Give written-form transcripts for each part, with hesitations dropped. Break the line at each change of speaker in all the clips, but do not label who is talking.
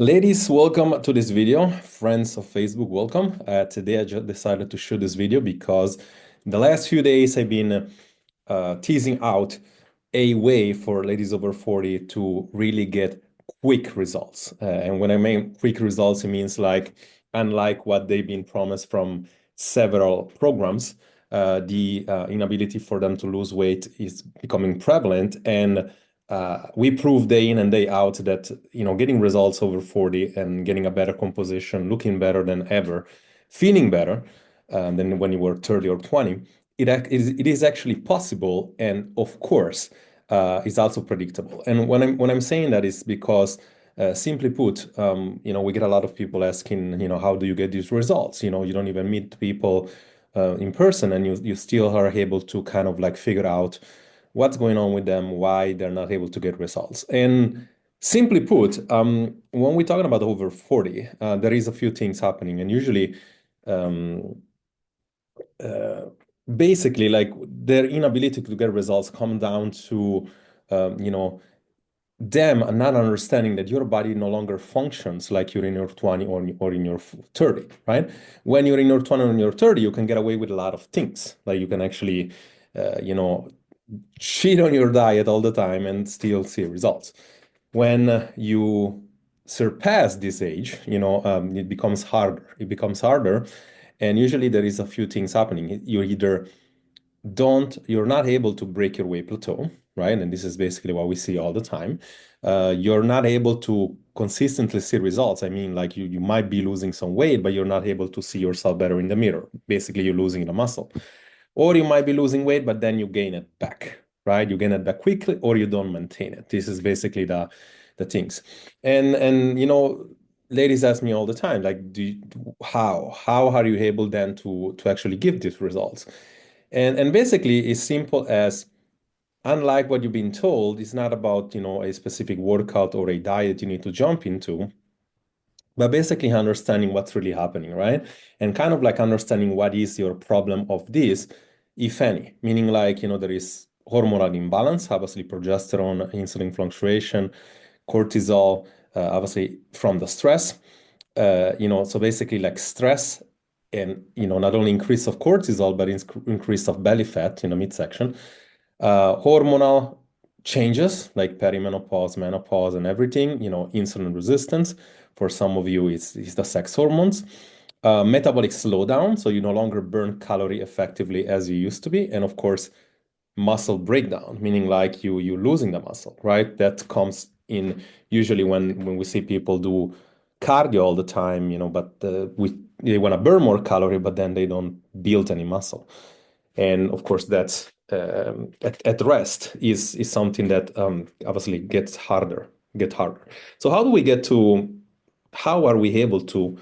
Ladies, welcome to this video. Friends of Facebook, welcome. Today I just decided to shoot this video because in the last few days I've been teasing out a way for ladies over 40 to really get quick results. And when I mean quick results, it means like unlike what they've been promised from several programs, the inability for them to lose weight is becoming prevalent. And we prove day in and day out that getting results over 40 and getting a better composition, looking better than ever, feeling better than when you were 30 or 20, it is actually possible, and of course, is also predictable. And when I'm saying that is because, simply put, we get a lot of people asking, how do you get these results? You don't even meet people in person, and you still are able to kind of like figure out what's going on with them, why they're not able to get results. And simply put, when we're talking about over 40, there is a few things happening, and usually um, uh, basically like their inability to get results come down to them not understanding that your body no longer functions like you're in your 20 or in your 30, right? When you're in your 20 or in your 30, you can get away with a lot of things. Like you can actually cheat on your diet all the time and still see results. When you surpass this age, it becomes harder. It becomes harder, and usually there is a few things happening. You're not able to break your weight plateau, right? And this is basically what we see all the time. You're not able to consistently see results. I mean, like you might be losing some weight, but you're not able to see yourself better in the mirror. Basically, you're losing the muscle. Or you might be losing weight, but then you gain it back, right? You gain it back quickly, or you don't maintain it. This is basically the things. And ladies ask me all the time, like, how are you able then to actually give these results? And basically, it's simple as, unlike what you've been told, it's not about a specific workout or a diet you need to jump into, but basically understanding what's really happening, right? And kind of like understanding what is your problem of this, if any. Meaning like, there is hormonal imbalance, obviously progesterone, insulin fluctuation, cortisol, obviously from the stress. So basically like stress and, not only increase of cortisol, but increase of belly fat in the midsection. Hormonal changes like perimenopause, menopause, and everything, insulin resistance. For some of you, it's the sex hormones. Metabolic slowdown, so you no longer burn calorie effectively as you used to be. And of course, muscle breakdown, meaning like you losing the muscle, right? That comes in usually when we see people do cardio all the time, but they want to burn more calorie, but then they don't build any muscle. And of course, that's at rest is something that obviously get harder. So how are we able to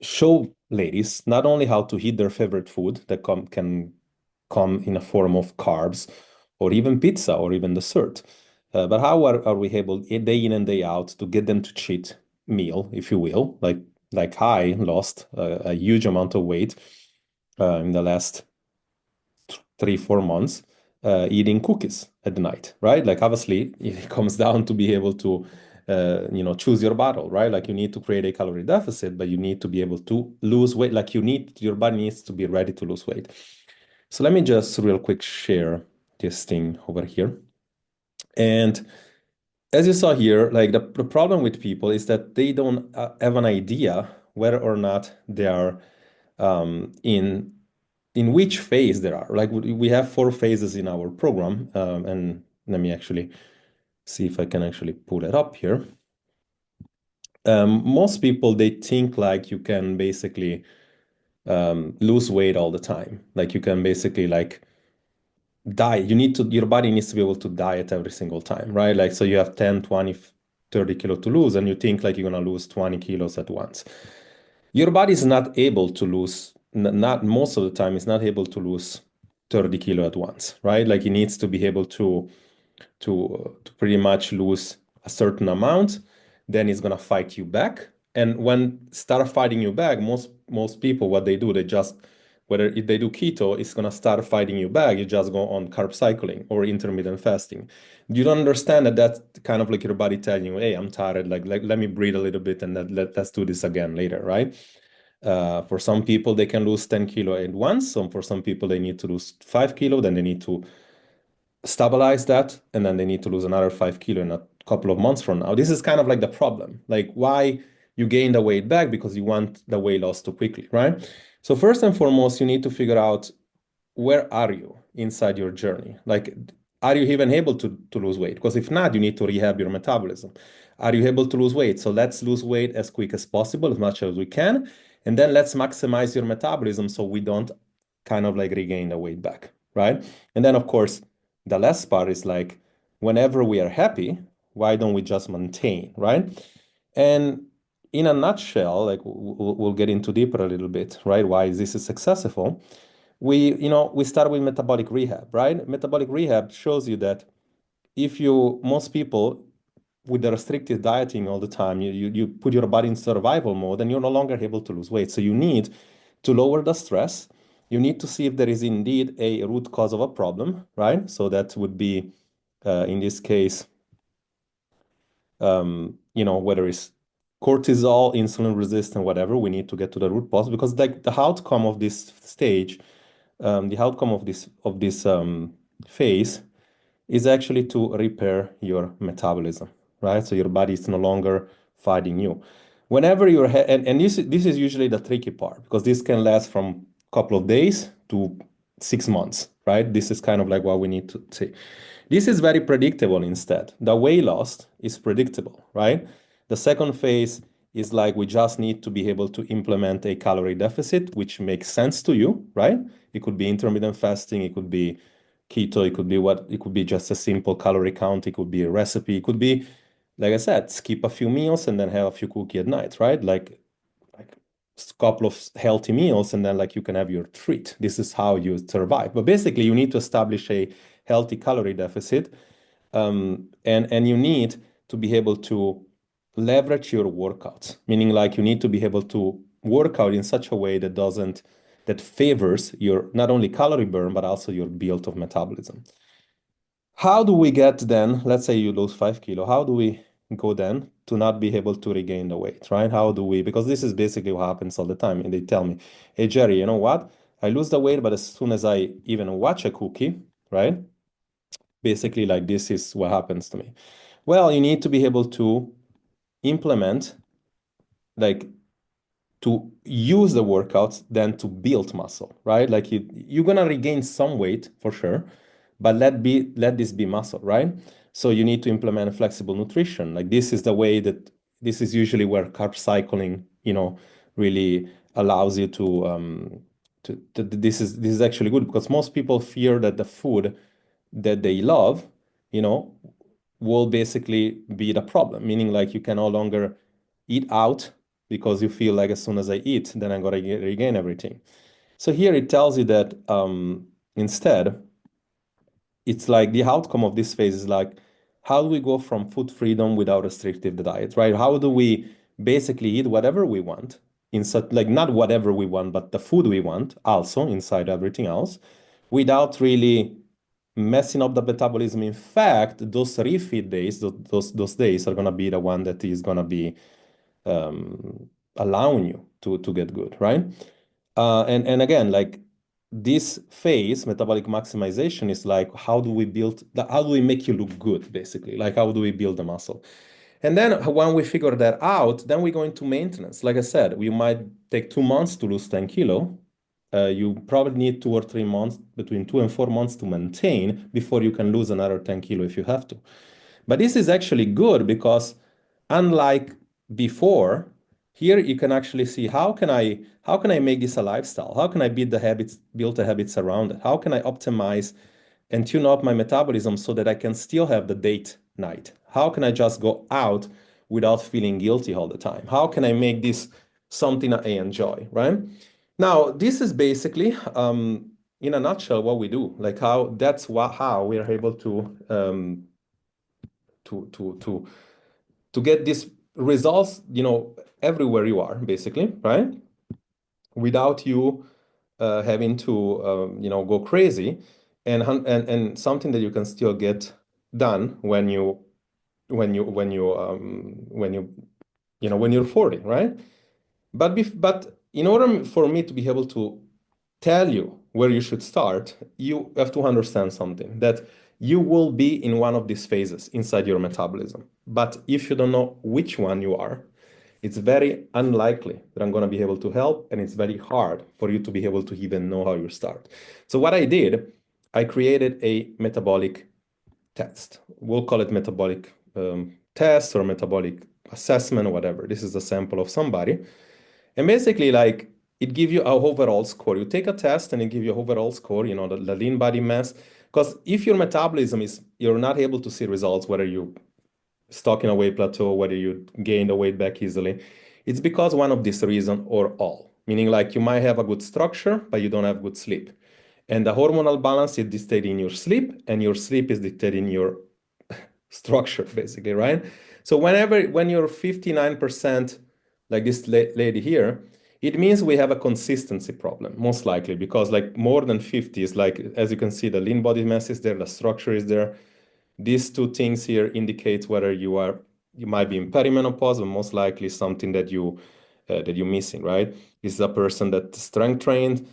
show ladies not only how to eat their favorite food that can come in a form of carbs or even pizza or even dessert, but how are we able day in and day out to get them to cheat meal, if you will, like I lost a huge amount of weight in the last 3, 4 months eating cookies at night, right? Like obviously it comes down to be able to choose your battle, right? Like you need to create a calorie deficit, but you need to be able to lose weight. Like your body needs to be ready to lose weight. So let me just real quick share this thing over here. And as you saw here, like the problem with people is that they don't have an idea whether or not they are in which phase there are. Like we have 4 phases in our program, and let me actually see if I can actually pull it up here. Most people, they think like you can basically lose weight all the time. Like you can basically like diet. Your body needs to be able to diet every single time, right? Like, so you have 10, 20, 30 kilo to lose, and you think like you're going to lose 20 kilos at once. Your body is not able to lose, not most of the time, it's not able to lose 30 kilo at once, right? Like it needs to be able to pretty much lose a certain amount, then it's gonna fight you back. And when start fighting you back, most people what they do, they just Whether if they do keto, it's gonna start fighting you back. You just go on carb cycling or intermittent fasting. You don't understand that that's kind of like your body telling you, hey, I'm tired, like let me breathe a little bit and let's do this again later, right? For some people, they can lose 10 kilo at once. So for some people, they need to lose 5 kilo, then they need to stabilize that, and then they need to lose another 5 kilo in a couple of months from now. This is kind of like the problem. Like why you gain the weight back because you want the weight loss too quickly, right? So first and foremost, you need to figure out where are you inside your journey? Like, are you even able to lose weight? Because if not, you need to rehab your metabolism. Are you able to lose weight? So let's lose weight as quick as possible, as much as we can. And then let's maximize your metabolism so we don't kind of like regain the weight back, right? And then, of course, the last part is like, whenever we are happy, why don't we just maintain, right? And in a nutshell, like we'll get into deeper a little bit, right? Why this is successful? We start with metabolic rehab, right? Metabolic rehab shows you that if you most people with the restricted dieting all the time, you put your body in survival mode and you're no longer able to lose weight. So you need to lower the stress. You need to see if there is indeed a root cause of a problem, right? So that would be, in this case, whether it's cortisol, insulin resistant, whatever, we need to get to the root cause because like the outcome of this stage, the outcome of this phase is actually to repair your metabolism, right? So your body is no longer fighting you. Whenever you're and this is usually the tricky part because this can last from a couple of days to 6 months, right? This is kind of like what we need to see. This is very predictable instead. The weight loss is predictable, right? The second phase is like we just need to be able to implement a calorie deficit, which makes sense to you, right? It could be intermittent fasting, it could be keto, it could be just a simple calorie count, it could be a recipe, it could be, like I said, skip a few meals and then have a few cookies at night, right? Like a couple of healthy meals and then like you can have your treat. This is how you survive. But basically you need to establish a healthy calorie deficit, and you need to be able to leverage your workouts, meaning like you need to be able to work out in such a way that favors your not only calorie burn but also your build of metabolism. How do we get then, let's say you lose 5 kilo, how do we go then to not be able to regain the weight, right? How do we, because this is basically what happens all the time. And they tell me, hey, Jerry, you know what? I lose the weight, but as soon as I even watch a cookie, right? Basically, like this is what happens to me. Well, you need to be able to implement, like to use the workouts than to build muscle, right? Like you're gonna regain some weight for sure, but let this be muscle, right? So you need to implement flexible nutrition. Like this is usually where carb cycling, really allows you to this is actually good because most people fear that the food that they love, you know, will basically be the problem, meaning like you can no longer eat out because you feel like as soon as I eat, then I'm going to regain everything. So here it tells you that instead, it's like the outcome of this phase is like, how do we go from food freedom without restrictive diet, right? How do we basically eat whatever we want in such like not whatever we want, but the food we want also inside everything else without really messing up the metabolism. In fact, those refeed days, those days are gonna be the one that is gonna be allowing you to get good, right? And again, like this phase, metabolic maximization, is like how do we make you look good, basically? Like how do we build the muscle? And then when we figure that out, then we go into maintenance. Like I said, we might take 2 months to lose 10 kilo. You probably need 2 or 3 months, between 2 and 4 months to maintain before you can lose another 10 kilo if you have to. But this is actually good because unlike before, here you can actually see how can I make this a lifestyle? How can I build the habits around it? How can I optimize and tune up my metabolism so that I can still have the date night? How can I just go out without feeling guilty all the time? How can I make this something I enjoy, right? Now, this is basically, in a nutshell, what we do. Like how we are able to to to to get these results, everywhere you are, basically, right? Without you having to go crazy, and something that you can still get done when you're 40, right? But in order for me to be able to tell you where you should start, you have to understand something, that you will be in one of these phases inside your metabolism. But if you don't know which one you are, it's very unlikely that I'm going to be able to help, and it's very hard for you to be able to even know how you start. So what I did, I created a metabolic test. We'll call it metabolic test or metabolic assessment, whatever. This is a sample of somebody. And basically, like, it gives you a overall score. You take a test and it gives you an overall score, the lean body mass. Because if your metabolism is, you're not able to see results, whether you stuck in a weight plateau, whether you gain the weight back easily, it's because one of these reasons or all. Meaning, like, you might have a good structure, but you don't have good sleep. And the hormonal balance is dictated in your sleep, and your sleep is dictated in your structure, basically, right? So when you're 59%, like this lady here, it means we have a consistency problem, most likely, because like more than 50 is like, as you can see, the lean body mass is there, the structure is there. These two things here indicate whether you might be in perimenopause, but most likely something that you're missing, right? This is a person that's strength trained.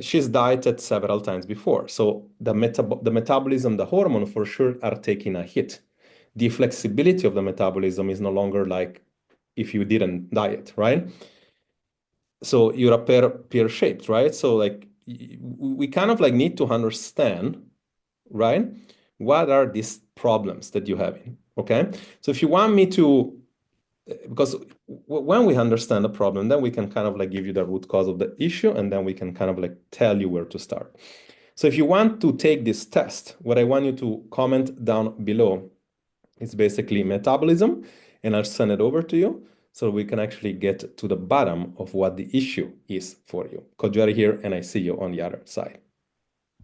She's dieted several times before, so the metabolism, the hormone for sure are taking a hit. The flexibility of the metabolism is no longer like if you didn't diet, right? So you're a pear shaped, right? So like we kind of like need to understand, right? What are these problems that you have in? Okay. So if you want me to, because when we understand the problem, then we can kind of like give you the root cause of the issue, and then we can kind of like tell you where to start. So if you want to take this test, what I want you to comment down below is basically metabolism, and I'll send it over to you so we can actually get to the bottom of what the issue is for you. Because you are here and I see you on the other side.